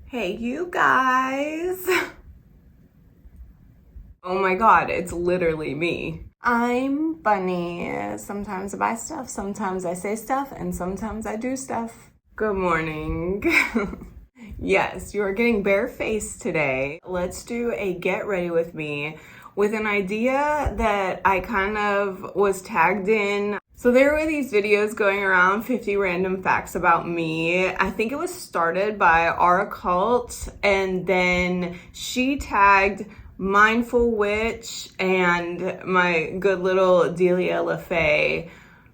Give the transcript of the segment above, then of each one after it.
Hey, you guys. Oh my God, it's literally me. I'm funny. Sometimes I buy stuff, sometimes I say stuff, and sometimes I do stuff. Good morning. Yes, you are getting barefaced today. Let's do a get ready with me with an idea that I kind of was tagged in. So there were these videos going around, 50 random facts about me. I think it was started by our cult, and then she tagged Mindful Witch and my good little Delia LaFay.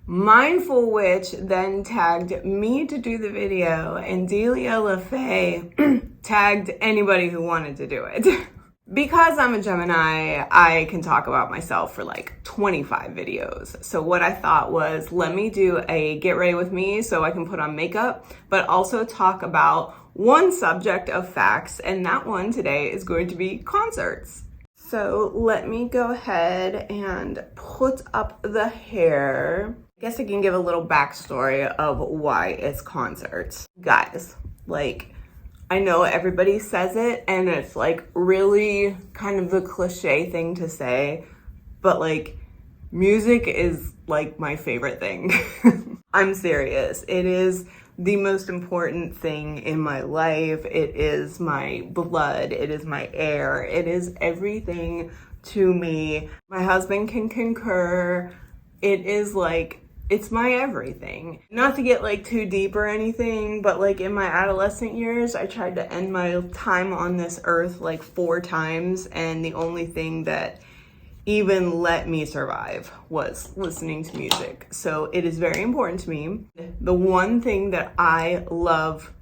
Mindful Witch then tagged me to do the video, and Delia LaFay tagged anybody who wanted to do it. Because I'm a Gemini, I can talk about myself for like 25 videos. So what I thought was, let me do a get ready with me so I can put on makeup, but also talk about one subject of facts, and that one today is going to be concerts. So let me go ahead and put up the hair. I guess I can give a little backstory of why it's concerts. Guys, like, I know everybody says it and it's like really kind of the cliche thing to say, but like, music is like my favorite thing. I'm serious. It is the most important thing in my life. It is my blood. It is my air. It is everything to me. My husband can concur. It is like, it's my everything. Not to get like too deep or anything, but like in my adolescent years, I tried to end my time on this earth like 4 times, and the only thing that even let me survive was listening to music. So it is very important to me. The one thing that I love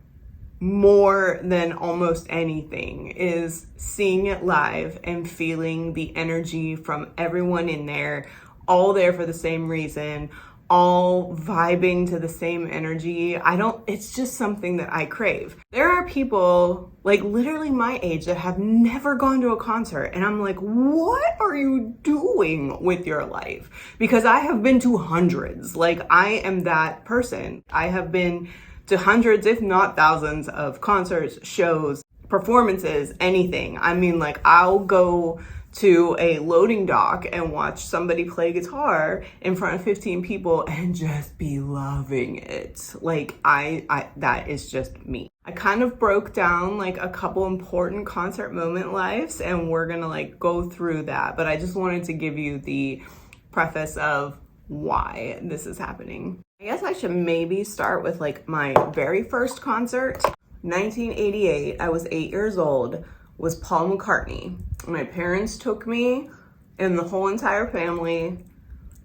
more than almost anything is seeing it live and feeling the energy from everyone in there, all there for the same reason, all vibing to the same energy. It's just something that I crave. There are people like literally my age that have never gone to a concert, and I'm like, what are you doing with your life? Because I have been to hundreds. Like, I am that person. I have been to hundreds, if not thousands, of concerts, shows, performances, anything. I mean, like, I'll go to a loading dock and watch somebody play guitar in front of 15 people and just be loving it. Like, I that is just me. I kind of broke down like a couple important concert moment lives, and we're gonna like go through that, but I just wanted to give you the preface of why this is happening. I guess I should maybe start with like my very first concert. 1988, I was 8 years old, was Paul McCartney. My parents took me and the whole entire family,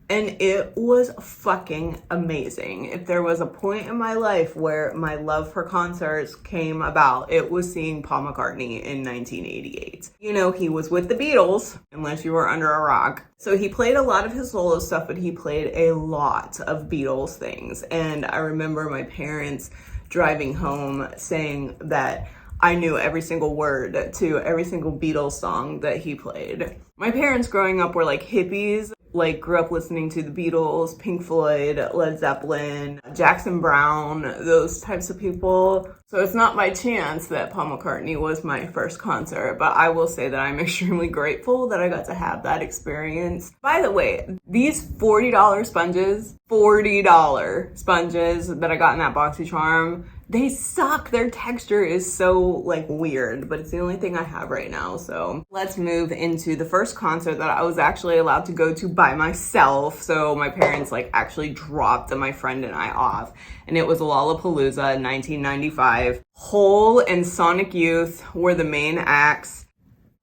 and it was fucking amazing. If there was a point in my life where my love for concerts came about, it was seeing Paul McCartney in 1988. You know, he was with the Beatles, unless you were under a rock. So he played a lot of his solo stuff, but he played a lot of Beatles things. And I remember my parents driving home saying that I knew every single word to every single Beatles song that he played. My parents growing up were like hippies, like grew up listening to the Beatles, Pink Floyd, Led Zeppelin, Jackson Browne, those types of people. So it's not by chance that Paul McCartney was my first concert, but I will say that I'm extremely grateful that I got to have that experience. By the way, these $40 sponges, $40 sponges that I got in that BoxyCharm, they suck. Their texture is so like weird, but it's the only thing I have right now. So let's move into the first concert that I was actually allowed to go to by myself. So my parents like actually dropped my friend and I off, and it was Lollapalooza in 1995. Hole and Sonic Youth were the main acts.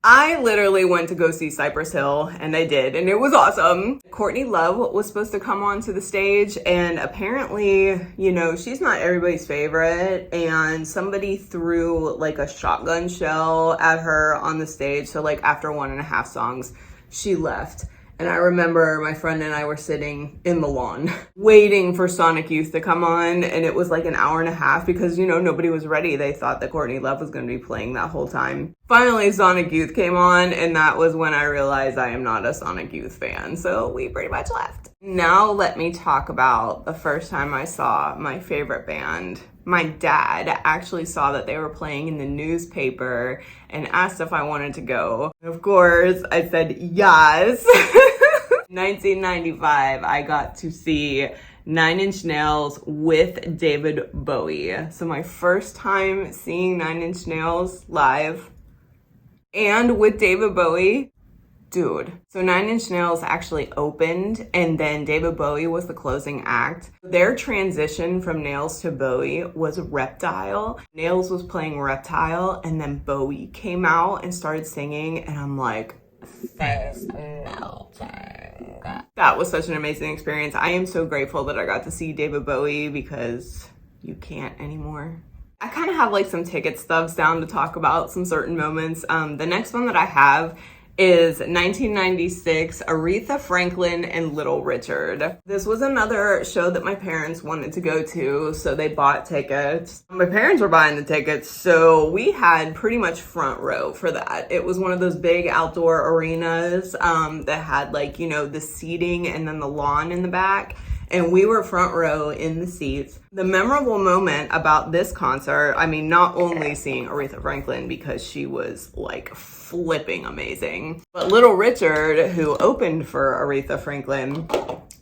I literally went to go see Cypress Hill, and I did, and it was awesome. Courtney Love was supposed to come onto the stage, and apparently, you know, she's not everybody's favorite, and somebody threw like a shotgun shell at her on the stage. So like after 1.5 songs, she left. And I remember my friend and I were sitting in the lawn waiting for Sonic Youth to come on, and it was like an hour and a half because, you know, nobody was ready. They thought that Courtney Love was going to be playing that whole time. Finally, Sonic Youth came on, and that was when I realized I am not a Sonic Youth fan. So we pretty much left. Now let me talk about the first time I saw my favorite band, My dad actually saw that they were playing in the newspaper and asked if I wanted to go. Of course, I said yes. 1995, I got to see 9 Inch Nails with David Bowie. So my first time seeing 9 Inch Nails live and with David Bowie, dude. So 9 Inch Nails actually opened and then David Bowie was the closing act. Their transition from Nails to Bowie was Reptile. Nails was playing Reptile and then Bowie came out and started singing and I'm like, face melting. That was such an amazing experience. I am so grateful that I got to see David Bowie because you can't anymore. I kind of have like some ticket stubs down to talk about some certain moments. The next one that I have is 1996, Aretha Franklin and Little Richard. This was another show that my parents wanted to go to, so they bought tickets. My parents were buying the tickets, so we had pretty much front row for that. It was one of those big outdoor arenas that had like, you know, the seating and then the lawn in the back. And we were front row in the seats. The memorable moment about this concert, I mean, not only seeing Aretha Franklin because she was like flipping amazing, but Little Richard, who opened for Aretha Franklin,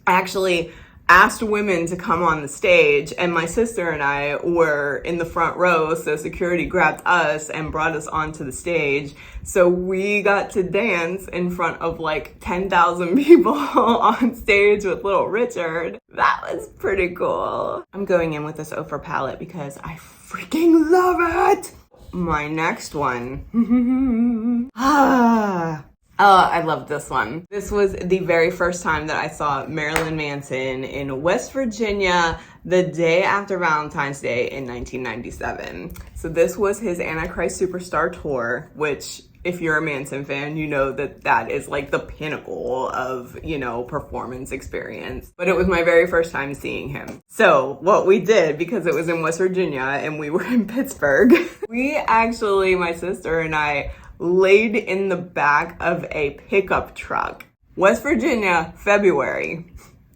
actually asked women to come on the stage, and my sister and I were in the front row, so security grabbed us and brought us onto the stage. So we got to dance in front of like 10,000 people on stage with Little Richard. That was pretty cool. I'm going in with this Oprah palette because I freaking love it. My next one. I love this one. This was the very first time that I saw Marilyn Manson in West Virginia the day after Valentine's Day in 1997. So this was his Antichrist Superstar tour, which if you're a Manson fan, you know that that is like the pinnacle of, you know, performance experience. But it was my very first time seeing him. So what we did, because it was in West Virginia and we were in Pittsburgh, we actually, my sister and I, laid in the back of a pickup truck. West Virginia, February.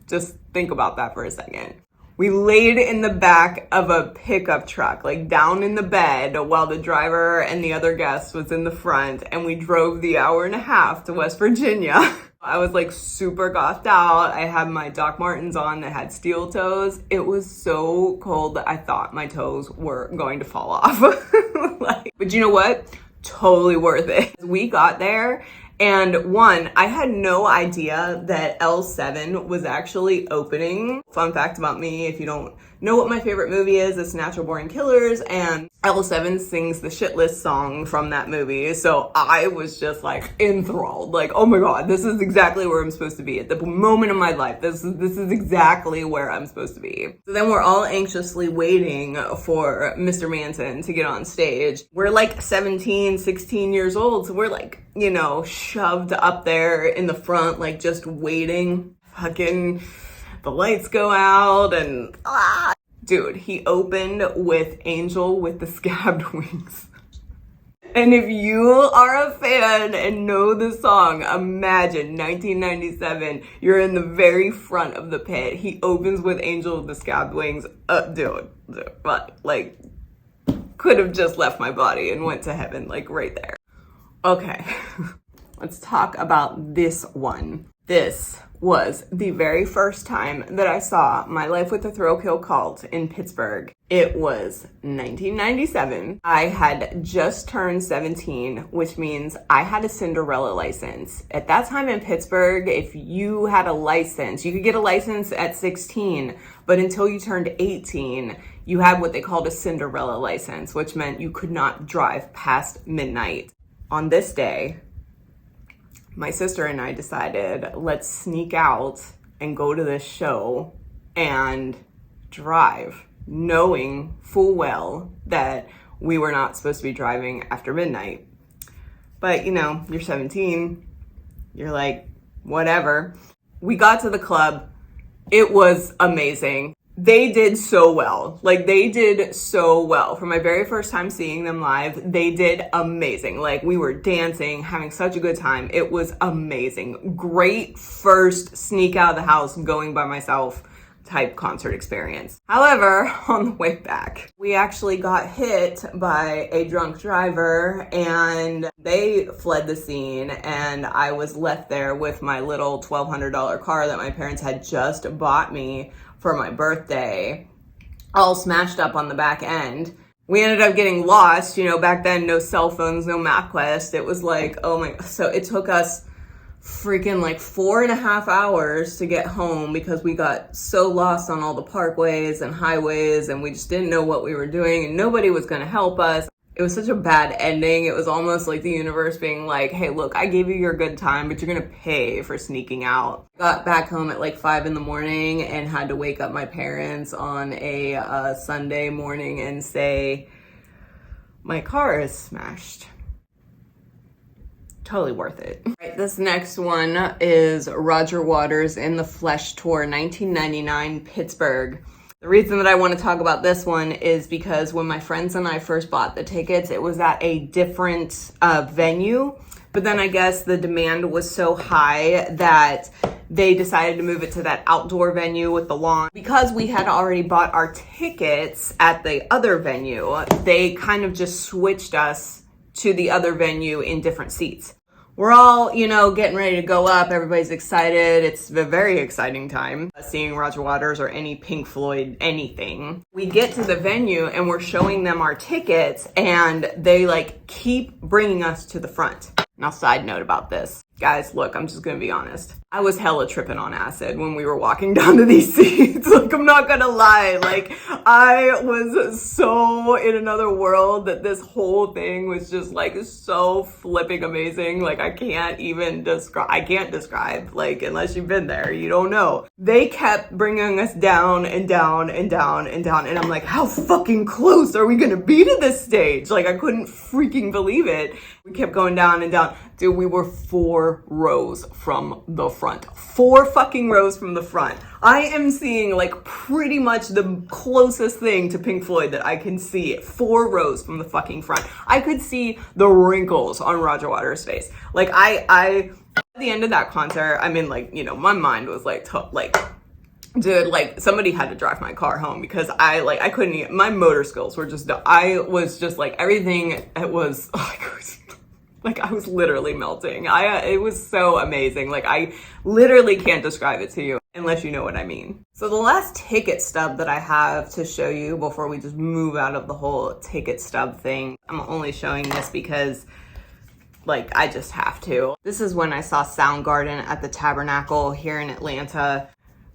Just think about that for a second. We laid in the back of a pickup truck, like down in the bed, while the driver and the other guest was in the front, and we drove the hour and a half to West Virginia. I was like super gothed out. I had my Doc Martens on that had steel toes. It was so cold that I thought my toes were going to fall off. But you know what? Totally worth it. We got there and one, I had no idea that L7 was actually opening. Fun fact about me, if you don't know what my favorite movie is, it's Natural Born Killers, and L7 sings the Shit List song from that movie. So I was just like enthralled, like, oh my God, this is exactly where I'm supposed to be at the moment of my life. This is exactly where I'm supposed to be. So then we're all anxiously waiting for Mr. Manson to get on stage. We're like 17, 16 years old. So we're like, you know, shoved up there in the front, like just waiting. Fucking the lights go out and dude, he opened with Angel with the Scabbed Wings. And if you are a fan and know the song, imagine 1997, you're in the very front of the pit. He opens with Angel with the Scabbed Wings. Dude, like, could have just left my body and went to heaven, like right there. Okay, let's talk about this one. This was the very first time that I saw My Life with the Thrill Kill Cult in Pittsburgh. It was 1997. I had just turned 17, which means I had a Cinderella license. At that time in Pittsburgh, if you had a license, you could get a license at 16, but until you turned 18, you had what they called a Cinderella license, which meant you could not drive past midnight. On this day, my sister and I decided, let's sneak out and go to this show and drive, knowing full well that we were not supposed to be driving after midnight. But you know, you're 17, you're like, whatever. We got to the club. It was amazing. They did so well. Like, they did so well. For my very first time seeing them live, they did amazing. Like, we were dancing, having such a good time. It was amazing. Great first sneak out of the house going by myself type concert experience. However, on the way back, we actually got hit by a drunk driver and they fled the scene, and I was left there with my little $1,200 car that my parents had just bought me for my birthday, all smashed up on the back end. We ended up getting lost. You know, back then, no cell phones, no MapQuest. It was like, oh my, so it took us freaking like 4.5 hours to get home because we got so lost on all the parkways and highways, and we just didn't know what we were doing, and nobody was going to help us. It was such a bad ending. It was almost like the universe being like, hey, look, I gave you your good time, but you're going to pay for sneaking out. Got back home at like 5 in the morning and had to wake up my parents on a Sunday morning and say, my car is smashed. Totally worth it. Right, this next one is Roger Waters in the Flesh Tour, 1999, Pittsburgh. The reason that I want to talk about this one is because when my friends and I first bought the tickets, it was at a different venue, but then I guess the demand was so high that they decided to move it to that outdoor venue with the lawn. Because we had already bought our tickets at the other venue, they kind of just switched us to the other venue in different seats. We're all, you know, getting ready to go up. Everybody's excited. It's a very exciting time seeing Roger Waters or any Pink Floyd, anything. We get to the venue and we're showing them our tickets and they like keep bringing us to the front. Now, side note about this. Guys, look, I'm just gonna be honest. I was hella tripping on acid when we were walking down to these seats. Like, I'm not gonna lie. Like, I was so in another world that this whole thing was just like so flipping amazing. Like, I can't describe, like, unless you've been there, you don't know. They kept bringing us down and down and down and down. And I'm like, how fucking close are we gonna be to this stage? Like, I couldn't freaking believe it. We kept going down and down. Dude, we were 4 rows from the front. 4 fucking rows from the front. I am seeing like pretty much the closest thing to Pink Floyd that I can see. 4 rows from the fucking front. I could see the wrinkles on Roger Waters' face. Like I at the end of that concert, I mean, like, you know, my mind was like, dude, like somebody had to drive my car home because I couldn't even, my motor skills were just, I was just like everything, it was, like I was literally melting. It was so amazing. Like I literally can't describe it to you unless you know what I mean. So the last ticket stub that I have to show you before we just move out of the whole ticket stub thing, I'm only showing this because like I just have to. This is when I saw Soundgarden at the Tabernacle here in Atlanta.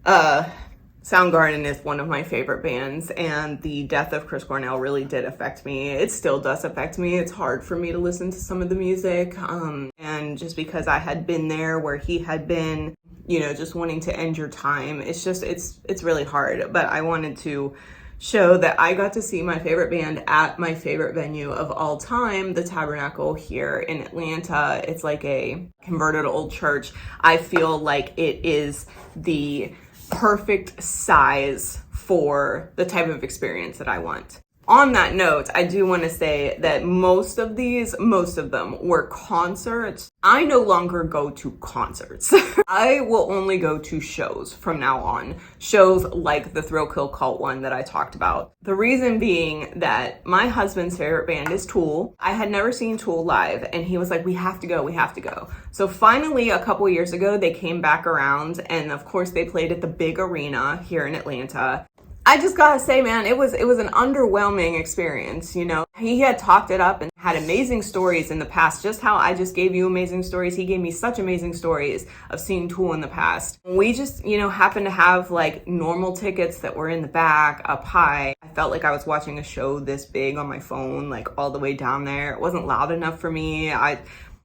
Soundgarden is one of my favorite bands, and the death of Chris Cornell really did affect me. It still does affect me. It's hard for me to listen to some of the music, and just because I had been there where he had been, you know, just wanting to end your time, it's just, it's really hard. But I wanted to show that I got to see my favorite band at my favorite venue of all time, the Tabernacle here in Atlanta. It's like a converted old church. I feel like it is the perfect size for the type of experience that I want. On that note, I do want to say that most of them were concerts. I no longer go to concerts. I will only go to shows from now on. Shows like the Thrill Kill Cult one that I talked about. The reason being that my husband's favorite band is Tool. I had never seen Tool live, and he was like, we have to go. So finally, a couple years ago, they came back around, and of course they played at the big arena here in Atlanta. I just gotta say, man, it was an underwhelming experience, you know. He had talked it up and had amazing stories in the past, just how I just gave you amazing stories. He gave me such amazing stories of seeing Tool in the past. We just, you know, happened to have like normal tickets that were in the back up high. I felt like I was watching a show this big on my phone, like all the way down there. It wasn't loud enough for me.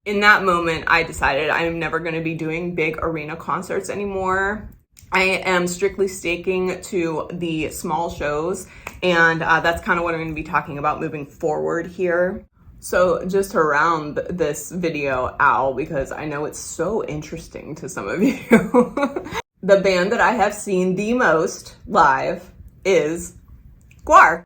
In that moment, I decided I am never gonna be doing big arena concerts anymore. I am strictly sticking to the small shows, and that's kind of what I'm going to be talking about moving forward here. So just to round this video out, because I know it's so interesting to some of you, the band that I have seen the most live is GWAR.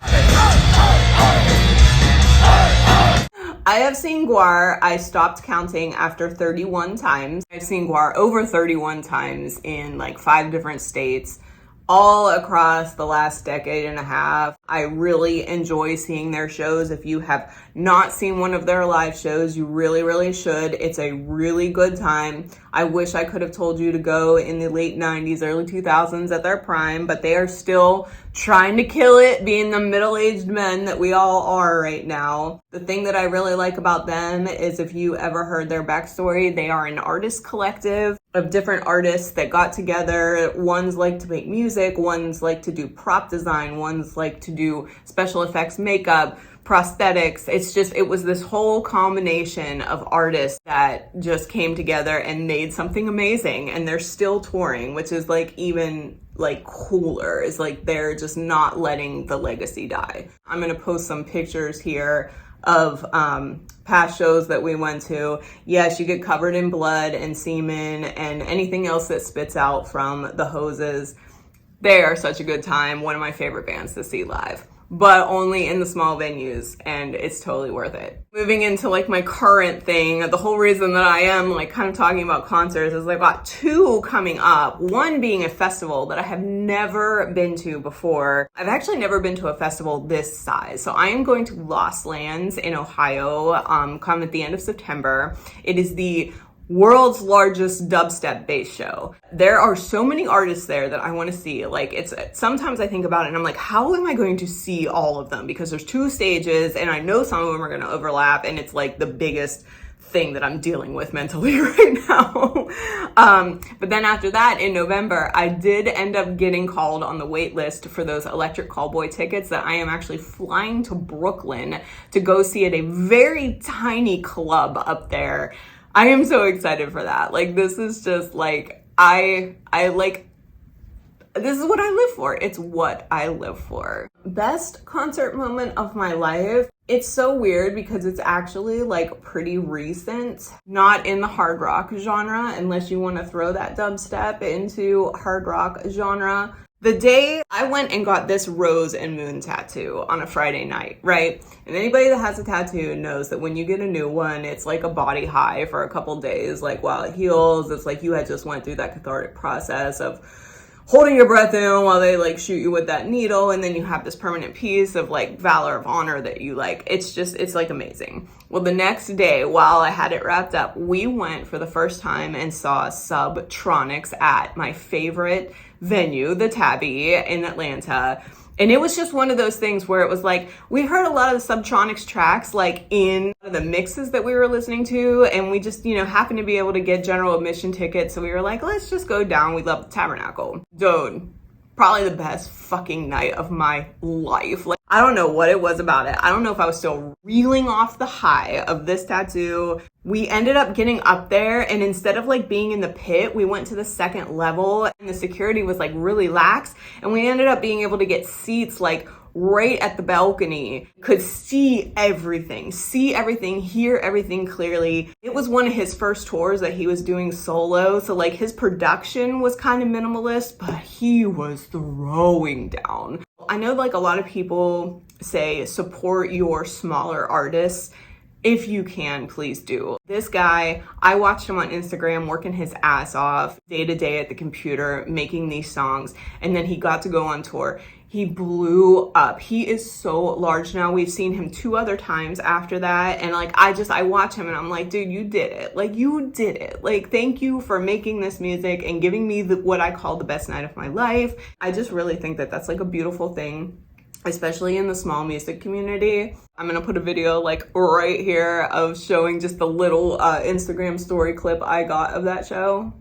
I have seen GWAR. I stopped counting after 31 times. I've seen GWAR over 31 times in like 5 different states. all across the last decade and a half. I really enjoy seeing their shows. If you have not seen one of their live shows, you really, really should. It's a really good time. I wish I could have told you to go in the late 90s, early 2000s at their prime, but they are still trying to kill it, being the middle-aged men that we all are right now. The thing that I really like about them is, if you ever heard their backstory, they are an artist collective of different artists that got together. One's like to make music, one's like to do prop design, one's like to do special effects, makeup, prosthetics. It was this whole combination of artists that just came together and made something amazing, and they're still touring, which is like even like cooler. Is like they're just not letting the legacy die. I'm gonna post some pictures here of past shows that we went to. Yes, you get covered in blood and semen and anything else that spits out from the hoses. They are such a good time. One of my favorite bands to see live, but only in the small venues, and it's totally worth it. Moving into like my current thing, the whole reason that I am like kind of talking about concerts is I've got two coming up. One being a festival that I have never been to before. I've actually never been to a festival this size. So I am going to Lost Lands in Ohio, come at the end of September. It is the world's largest dubstep bass show. There are so many artists there that I want to see. Like, sometimes I think about it and I'm like, how am I going to see all of them? Because there's two stages and I know some of them are going to overlap, and it's like the biggest thing that I'm dealing with mentally right now. But then after that, in November, I did end up getting called on the wait list for those Electric Callboy tickets that I am actually flying to Brooklyn to go see at a very tiny club up there. I am so excited for that. Like, this is just like, I like, this is what I live for. It's what I live for. Best concert moment of my life. It's so weird because it's actually like pretty recent, not in the hard rock genre, unless you want to throw that dubstep into hard rock genre. The day I went and got this rose and moon tattoo on a Friday night, right? And anybody that has a tattoo knows that when you get a new one, it's like a body high for a couple days, like while it heals. It's like you had just went through that cathartic process of holding your breath in while they like shoot you with that needle, and then you have this permanent piece of like valor of honor that you like. It's like amazing. Well, the next day, while I had it wrapped up, we went for the first time and saw Subtronics at my favorite venue, the Tabby in Atlanta. And it was just one of those things where it was like, we heard a lot of the Subtronics tracks like in the mixes that we were listening to, and we just, happened to be able to get general admission tickets. So we were like, let's just go down. We love the Tabernacle. Dude, probably the best fucking night of my life. Like, I don't know what it was about it. I don't know if I was still reeling off the high of this tattoo. We ended up getting up there, and instead of like being in the pit, we went to the second level, and the security was like really lax, and we ended up being able to get seats like right at the balcony. Could see everything, hear everything clearly. It was one of his first tours that he was doing solo, so like his production was kind of minimalist, but he was throwing down. I know like a lot of people say support your smaller artists. If you can, please do. This guy, I watched him on Instagram working his ass off day to day at the computer, making these songs, and then he got to go on tour. He blew up. He is so large now. We've seen him 2 other times after that, and like I watch him and I'm like, dude, you did it. Like, you did it. Like, thank you for making this music and giving me what I call the best night of my life. I just really think that that's like a beautiful thing, especially in the small music community. I'm gonna put a video like right here of showing just the little Instagram story clip I got of that show.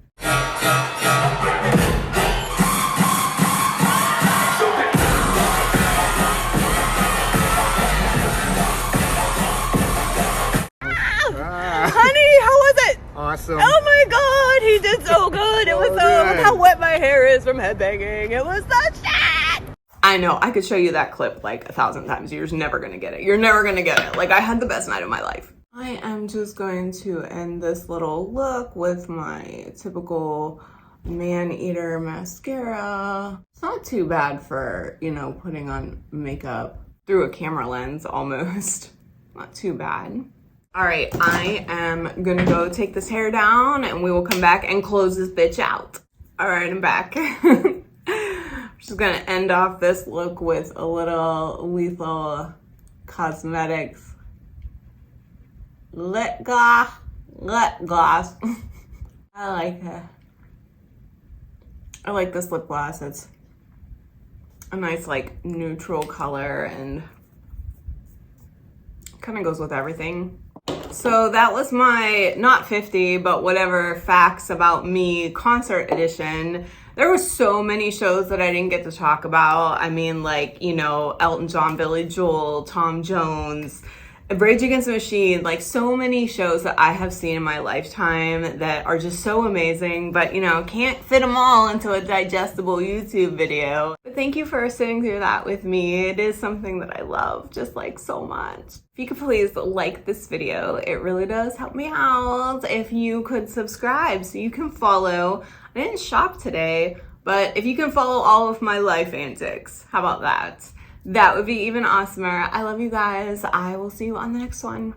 Honey, how was it? Awesome. Oh my god, he did so good. It was so good. How wet my hair is from headbanging. It was the shit. I know, I could show you that clip like 1,000 times. You're just never gonna get it. You're never gonna get it. Like, I had the best night of my life. I am just going to end this little look with my typical man-eater mascara. It's not too bad for, putting on makeup through a camera lens almost. Not too bad. All right, I am gonna go take this hair down and we will come back and close this bitch out. All right, I'm back. Just gonna end off this look with a little Lethal Cosmetics lip gloss. I like it. I like this lip gloss. It's a nice like neutral color and kind of goes with everything. So that was my not 50 but whatever facts about me concert edition. There were so many shows that I didn't get to talk about. I mean, like, you know, Elton John, Billy Joel, Tom Jones, Rage Against the Machine, like so many shows that I have seen in my lifetime that are just so amazing, but you know, can't fit them all into a digestible YouTube video. But thank you for sitting through that with me. It is something that I love just like so much. If you could please like this video, it really does help me out. If you could subscribe so you can follow. I didn't shop today, but if you can follow all of my life antics, how about that? That would be even awesomer. I love you guys. I will see you on the next one.